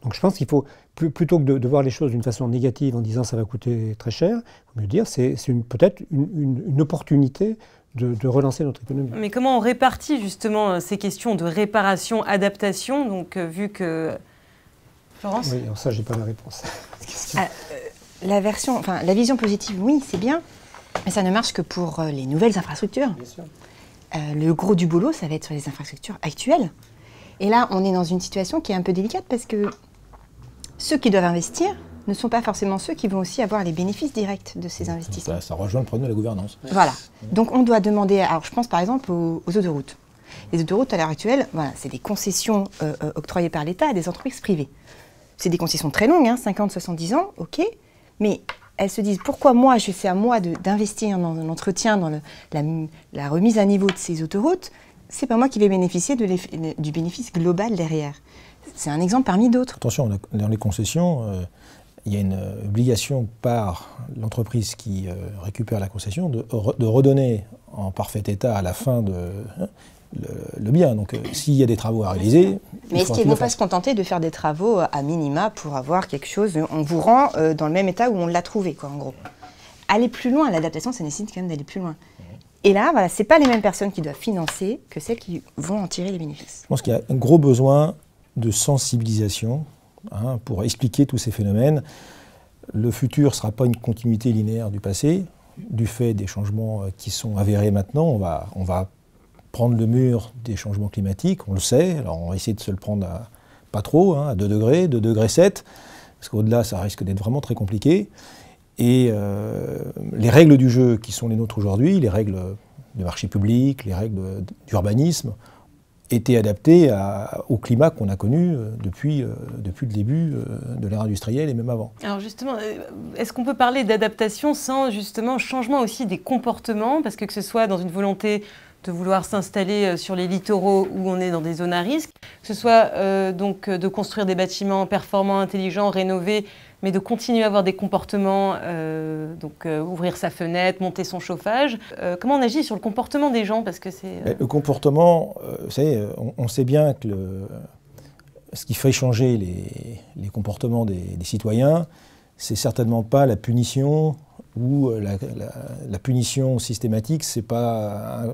Donc je pense qu'il faut, plutôt que de voir les choses d'une façon négative en disant ça va coûter très cher, il faut mieux dire c'est peut-être une opportunité de relancer notre économie. Mais comment on répartit justement ces questions de réparation, adaptation, donc vu que... Florence ? Oui, alors ça j'ai pas la réponse. La vision positive, oui, c'est bien, mais ça ne marche que pour les nouvelles infrastructures. Bien sûr. Le gros du boulot, ça va être sur les infrastructures actuelles. Et là, on est dans une situation qui est un peu délicate parce que ceux qui doivent investir, ne sont pas forcément ceux qui vont aussi avoir les bénéfices directs de ces investissements. Ça rejoint le problème de la gouvernance. Voilà. Donc on doit demander, alors je pense par exemple aux autoroutes. Les autoroutes à l'heure actuelle, voilà, c'est des concessions octroyées par l'État à des entreprises privées. C'est des concessions très longues, 50, 70 ans, ok, mais elles se disent pourquoi moi, c'est à moi d'investir dans l'entretien, dans la remise à niveau de ces autoroutes, c'est pas moi qui vais bénéficier du bénéfice global derrière. C'est un exemple parmi d'autres. Attention, dans les concessions, il y a une obligation par l'entreprise qui récupère la concession de redonner en parfait état à la fin le bien. Donc s'il y a des travaux à réaliser... Mais est-ce qu'ils ne vont pas se contenter de faire des travaux à minima pour avoir quelque chose, on vous rend dans le même état où on l'a trouvé, quoi, en gros. Aller plus loin, l'adaptation, ça nécessite quand même d'aller plus loin. Et là, voilà, ce n'est pas les mêmes personnes qui doivent financer que celles qui vont en tirer les bénéfices. Je pense qu'il y a un gros besoin de sensibilisation pour expliquer tous ces phénomènes. Le futur ne sera pas une continuité linéaire du passé. Du fait des changements qui sont avérés maintenant, on va prendre le mur des changements climatiques, on le sait. Alors on va essayer de se le prendre pas trop, à 2 degrés, 2 degrés 7, parce qu'au-delà, ça risque d'être vraiment très compliqué. Et les règles du jeu qui sont les nôtres aujourd'hui, les règles du marché public, les règles d'urbanisme, étaient adaptées au climat qu'on a connu depuis le début de l'ère industrielle et même avant. Alors justement, est-ce qu'on peut parler d'adaptation sans justement changement aussi des comportements, parce que ce soit dans une volonté de vouloir s'installer sur les littoraux où on est dans des zones à risque, que ce soit donc de construire des bâtiments performants, intelligents, rénovés, mais de continuer à avoir des comportements, ouvrir sa fenêtre, monter son chauffage. Comment on agit sur le comportement des gens, parce que c'est... Le comportement, vous savez, on sait bien que ce qui fait changer les comportements des citoyens, c'est certainement pas la punition ou la punition systématique, c'est pas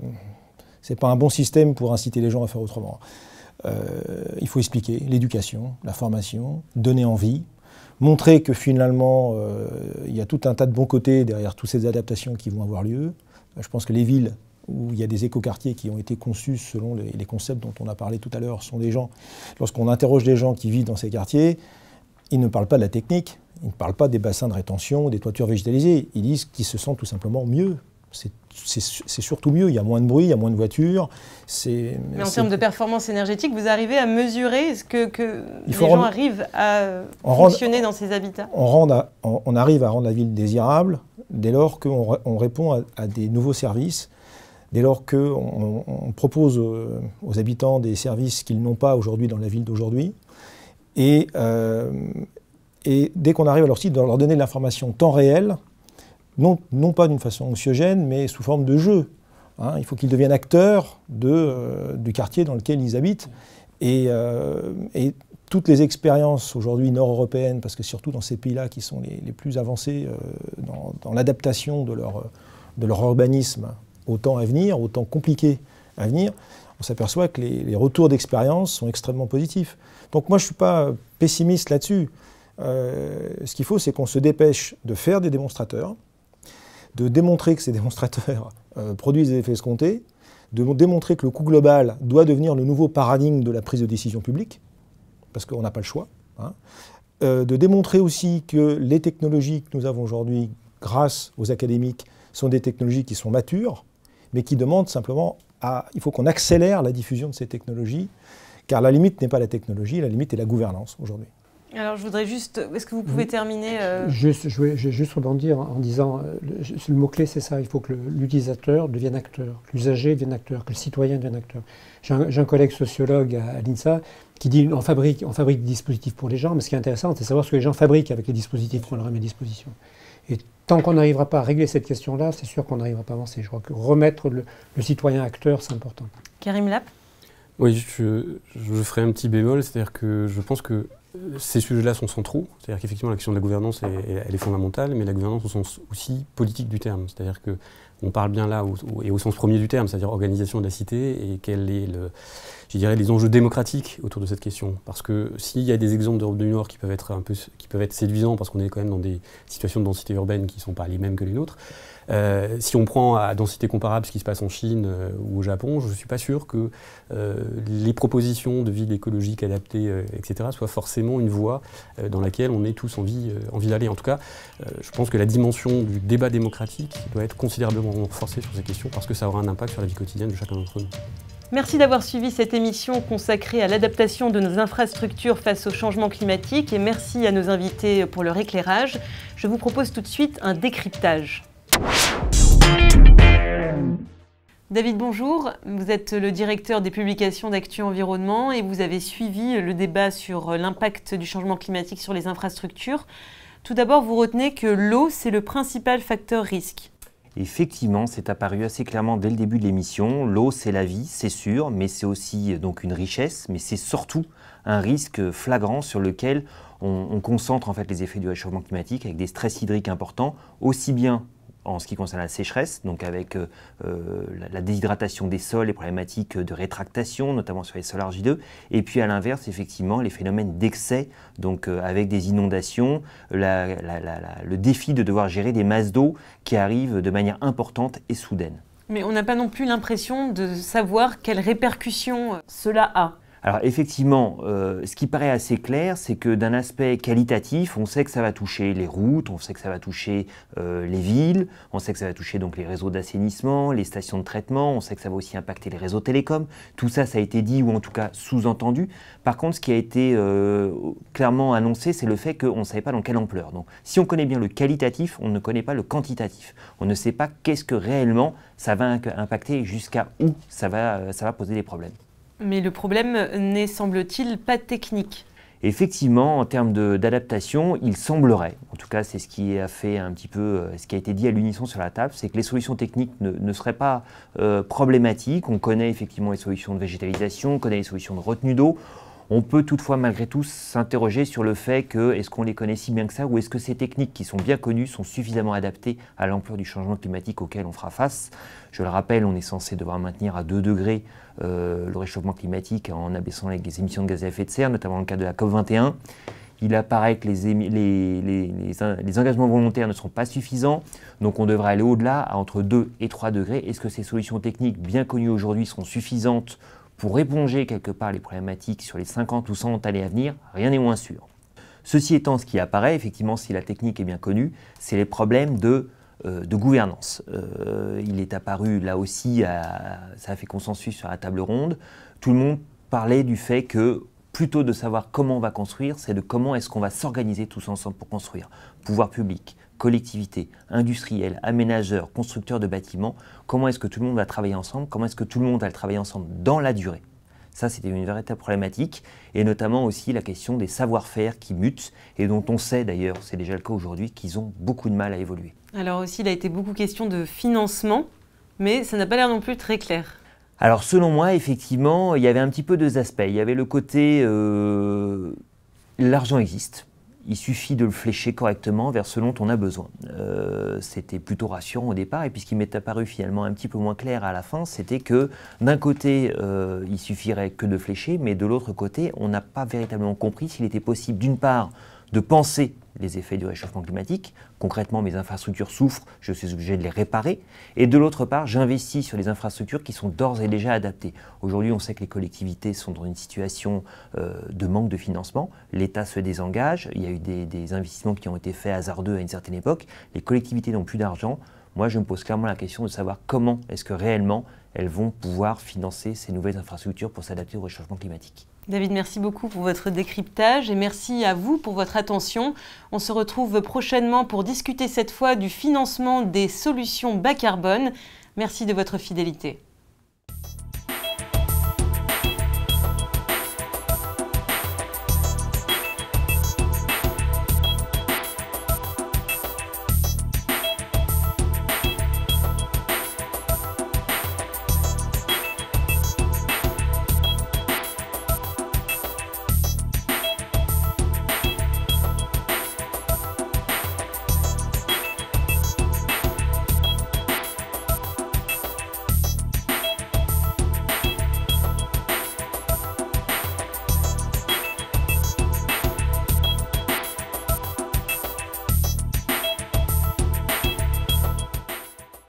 un bon système pour inciter les gens à faire autrement. Il faut expliquer l'éducation, la formation, donner envie, montrer que finalement il y a tout un tas de bons côtés derrière toutes ces adaptations qui vont avoir lieu. Je pense que les villes où il y a des écoquartiers qui ont été conçus selon les concepts dont on a parlé tout à l'heure sont des gens, lorsqu'on interroge des gens qui vivent dans ces quartiers, ils ne parlent pas de la technique, ils ne parlent pas des bassins de rétention, des toitures végétalisées, ils disent qu'ils se sentent tout simplement mieux. C'est surtout mieux, il y a moins de bruit, il y a moins de voitures. Mais en termes de performance énergétique, vous arrivez à mesurer ce que les gens arrivent à fonctionner dans ces habitats? On arrive à rendre la ville désirable dès lors qu'on répond à des nouveaux services, dès lors qu'on propose aux habitants des services qu'ils n'ont pas aujourd'hui dans la ville d'aujourd'hui. Et dès qu'on arrive à leur site, de leur donner de l'information temps réel, non pas d'une façon anxiogène, mais sous forme de jeu. Il faut qu'ils deviennent acteurs du quartier dans lequel ils habitent. Et toutes les expériences aujourd'hui nord-européennes, parce que surtout dans ces pays-là qui sont les plus avancés dans l'adaptation de leur urbanisme au temps à venir, au temps compliqué à venir, on s'aperçoit que les retours d'expérience sont extrêmement positifs. Donc moi, je ne suis pas pessimiste là-dessus. Ce qu'il faut, c'est qu'on se dépêche de faire des démonstrateurs, de démontrer que ces démonstrateurs produisent des effets escomptés, de démontrer que le coût global doit devenir le nouveau paradigme de la prise de décision publique, parce qu'on n'a pas le choix. De démontrer aussi que les technologies que nous avons aujourd'hui, grâce aux académiques, sont des technologies qui sont matures, mais qui demandent simplement il faut qu'on accélère la diffusion de ces technologies, car la limite n'est pas la technologie, la limite est la gouvernance aujourd'hui. Alors je voudrais juste, est-ce que vous pouvez terminer Je vais juste rebondir en disant, le mot-clé c'est ça, il faut que l'utilisateur devienne acteur, que l'usager devienne acteur, que le citoyen devienne acteur. J'ai un collègue sociologue à l'INSA qui dit on fabrique des dispositifs pour les gens, mais ce qui est intéressant c'est de savoir ce que les gens fabriquent avec les dispositifs qu'on leur met à disposition. Et tant qu'on n'arrivera pas à régler cette question-là, c'est sûr qu'on n'arrivera pas à avancer. Je crois que remettre le citoyen acteur, c'est important. Karim Lapp? Oui, je ferai un petit bémol, c'est-à-dire que je pense que ces sujets-là sont centraux, c'est-à-dire qu'effectivement la question de la gouvernance, elle est fondamentale, mais la gouvernance au sens aussi politique du terme, c'est-à-dire qu'on parle bien là, et au sens premier du terme, c'est-à-dire organisation de la cité, et quel est les enjeux démocratiques autour de cette question. Parce que s'il y a des exemples d'Europe du Nord qui peuvent être séduisants, parce qu'on est quand même dans des situations de densité urbaine qui ne sont pas les mêmes que les nôtres, si on prend à densité comparable ce qui se passe en Chine ou au Japon, je ne suis pas sûr que les propositions de villes écologiques adaptées, etc., soient forcément une voie dans laquelle on est tous envie d'aller. En tout cas, je pense que la dimension du débat démocratique doit être considérablement renforcée sur ces questions parce que ça aura un impact sur la vie quotidienne de chacun d'entre nous. Merci d'avoir suivi cette émission consacrée à l'adaptation de nos infrastructures face au changement climatique et merci à nos invités pour leur éclairage. Je vous propose tout de suite un décryptage. David, bonjour. Vous êtes le directeur des publications d'Actu Environnement et vous avez suivi le débat sur l'impact du changement climatique sur les infrastructures. Tout d'abord, vous retenez que l'eau, c'est le principal facteur risque. Effectivement, c'est apparu assez clairement dès le début de l'émission. L'eau, c'est la vie, c'est sûr, mais c'est aussi donc une richesse, mais c'est surtout un risque flagrant sur lequel on concentre en fait les effets du réchauffement climatique avec des stress hydriques importants, aussi bien en ce qui concerne la sécheresse, donc avec la déshydratation des sols, les problématiques de rétractation, notamment sur les sols argileux, et puis à l'inverse, effectivement, les phénomènes d'excès, donc avec des inondations, le défi de devoir gérer des masses d'eau qui arrivent de manière importante et soudaine. Mais on n'a pas non plus l'impression de savoir quelles répercussions cela a. Alors effectivement, ce qui paraît assez clair, c'est que d'un aspect qualitatif, on sait que ça va toucher les routes, on sait que ça va toucher les villes, on sait que ça va toucher donc les réseaux d'assainissement, les stations de traitement, on sait que ça va aussi impacter les réseaux télécoms. Tout ça, ça a été dit ou en tout cas sous-entendu. Par contre, ce qui a été clairement annoncé, c'est le fait qu'on ne savait pas dans quelle ampleur. Donc si on connaît bien le qualitatif, on ne connaît pas le quantitatif. On ne sait pas qu'est-ce que réellement ça va impacter, jusqu'à où ça va poser des problèmes. Mais le problème n'est, semble-t-il, pas technique. Effectivement, en termes d'adaptation, il semblerait, en tout cas c'est ce qui a fait un petit peu, ce qui a été dit à l'unisson sur la table, c'est que les solutions techniques ne seraient pas problématiques. On connaît effectivement les solutions de végétalisation, on connaît les solutions de retenue d'eau. On peut toutefois malgré tout s'interroger sur le fait que est-ce qu'on les connaît si bien que ça ou est-ce que ces techniques qui sont bien connues sont suffisamment adaptées à l'ampleur du changement climatique auquel on fera face. Je le rappelle, on est censé devoir maintenir à 2 degrés le réchauffement climatique en abaissant les émissions de gaz à effet de serre, notamment dans le cadre de la COP21. Il apparaît que les engagements volontaires ne seront pas suffisants, donc on devrait aller au-delà, à entre 2 et 3 degrés. Est-ce que ces solutions techniques bien connues aujourd'hui seront suffisantes pour éponger quelque part les problématiques sur les 50 ou 100 années à venir? Rien n'est moins sûr. Ceci étant, ce qui apparaît, effectivement, si la technique est bien connue, c'est les problèmes de gouvernance. Il est apparu, là aussi, ça a fait consensus sur la table ronde. Tout le monde parlait du fait que, plutôt de savoir comment on va construire, c'est de comment est-ce qu'on va s'organiser tous ensemble pour construire. Pouvoir public, collectivités, industriels, aménageurs, constructeurs de bâtiments, comment est-ce que tout le monde va travailler ensemble, comment est-ce que tout le monde va travailler ensemble dans la durée. Ça, c'était une véritable problématique, et notamment aussi la question des savoir-faire qui mutent, et dont on sait d'ailleurs, c'est déjà le cas aujourd'hui, qu'ils ont beaucoup de mal à évoluer. Alors aussi, il a été beaucoup question de financement, mais ça n'a pas l'air non plus très clair. Alors selon moi, effectivement, il y avait un petit peu deux aspects. Il y avait le côté l'argent existe. Il suffit de le flécher correctement vers ce dont on a besoin. C'était plutôt rassurant au départ, et puis ce qui m'est apparu finalement un petit peu moins clair à la fin, c'était que d'un côté, il suffirait que de flécher, mais de l'autre côté, on n'a pas véritablement compris s'il était possible, d'une part, de penser les effets du réchauffement climatique. Concrètement, mes infrastructures souffrent, je suis obligé de les réparer. Et de l'autre part, j'investis sur les infrastructures qui sont d'ores et déjà adaptées. Aujourd'hui, on sait que les collectivités sont dans une situation de manque de financement. L'État se désengage. Il y a eu des investissements qui ont été faits hasardeux à une certaine époque. Les collectivités n'ont plus d'argent. Moi, je me pose clairement la question de savoir comment est-ce que réellement elles vont pouvoir financer ces nouvelles infrastructures pour s'adapter au réchauffement climatique. David, merci beaucoup pour votre décryptage et merci à vous pour votre attention. On se retrouve prochainement pour discuter cette fois du financement des solutions bas carbone. Merci de votre fidélité.